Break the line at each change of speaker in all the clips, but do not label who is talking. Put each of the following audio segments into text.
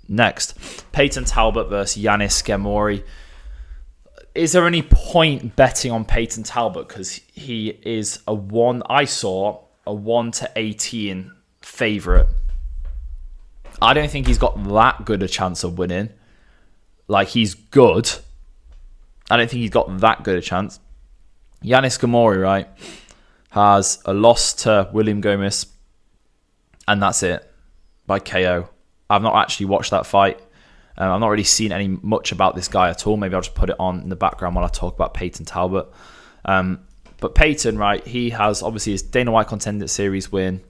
Next, Payton Talbott versus Yanis Ghemmouri. Is there any point betting on Payton Talbott? Because he is a 1-18 favourite. I don't think he's got that good a chance of winning. Like, he's good. I don't think he's got that good a chance. Yanis Ghemmouri, right, has a loss to William Gomez, and that's it, by KO. I've not actually watched that fight. I've not really seen much about this guy at all. Maybe I'll just put it on in the background while I talk about Payton Talbott. But Payton, right, he has obviously his Dana White Contender Series win.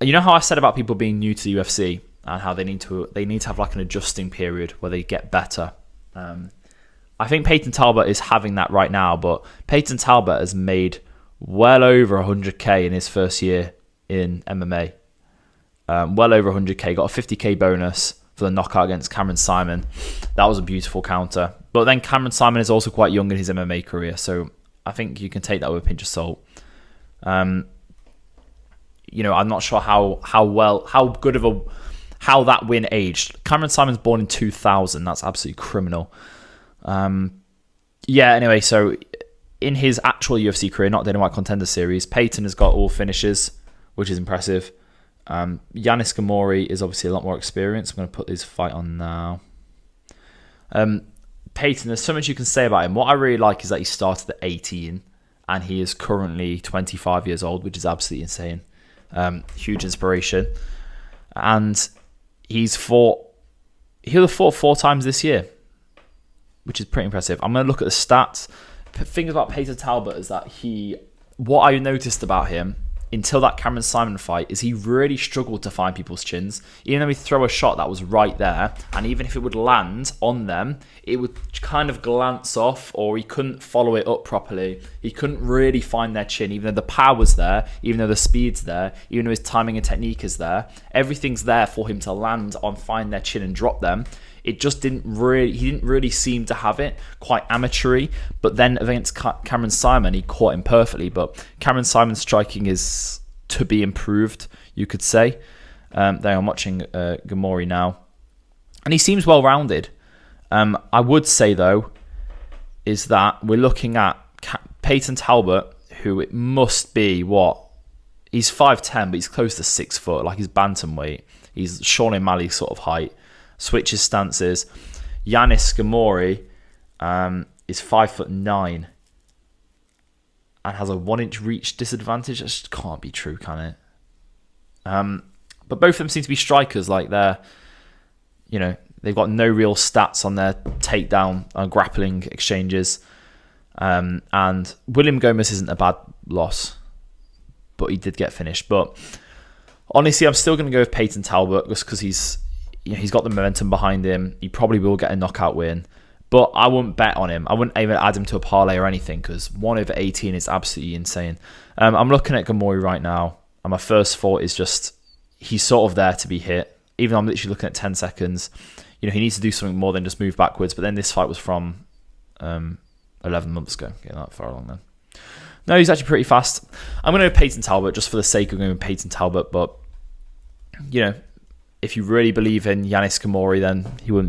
You know how I said about people being new to the UFC and how they need to have like an adjusting period where they get better. I think Payton Talbott is having that right now, but Payton Talbott has made well over 100k in his first year in MMA. Well over 100k, got a 50k bonus for the knockout against Cameron Simon. That was a beautiful counter. But then Cameron Simon is also quite young in his MMA career, so I think you can take that with a pinch of salt. I'm not sure how that win aged. Cameron Simon's born in 2000. That's absolutely criminal. Anyway, so in his actual UFC career, not Dana White Contender Series, Payton has got all finishes, which is impressive. Yanis Ghemmouri is obviously a lot more experienced. I'm going to put this fight on now. Payton, there's so much you can say about him. What I really like is that he started at 18 and he is currently 25 years old, which is absolutely insane. Huge inspiration. And he'll have fought 4 times this year, which is pretty impressive. I'm going to look at the stats. The thing about Payton Talbott is that what I noticed about him until that Cameron Simon fight is he really struggled to find people's chins. Even though he'd throw a shot that was right there, and even if it would land on them, it would kind of glance off, or he couldn't follow it up properly. He couldn't really find their chin, even though the power was there, even though the speed's there, even though his timing and technique is there. Everything's there for him to land on, find their chin and drop them. It just he didn't really seem to have it, quite amateur-y. But then against Cameron Simon, he caught him perfectly. But Cameron Simon's striking is to be improved, you could say. I'm watching Ghemmouri now. And he seems well-rounded. I would say, though, is that we're looking at Payton Talbott, who it must be, he's 5'10", but he's close to 6 foot, like he's bantamweight. He's Sean O'Malley sort of height. Switches stances. Yanis Ghemmouri is 5'9" and has a 1-inch reach disadvantage. That just can't be true, can it? But both of them seem to be strikers. Like they've got no real stats on their takedown and grappling exchanges. And William Gomez isn't a bad loss, but he did get finished. But honestly, I'm still going to go with Payton Talbott just because he's got the momentum behind him. He probably will get a knockout win. But I wouldn't bet on him. I wouldn't even add him to a parlay or anything because 1/18 is absolutely insane. I'm looking at Ghemmouri right now, and my first thought is just he's sort of there to be hit. Even though I'm literally looking at 10 seconds. He needs to do something more than just move backwards. But then this fight was from 11 months ago. Getting that far along then. No, he's actually pretty fast. I'm going to go Payton Talbott just for the sake of going with Payton Talbott. But, if you really believe in Yanis Ghemmouri, then he wouldn't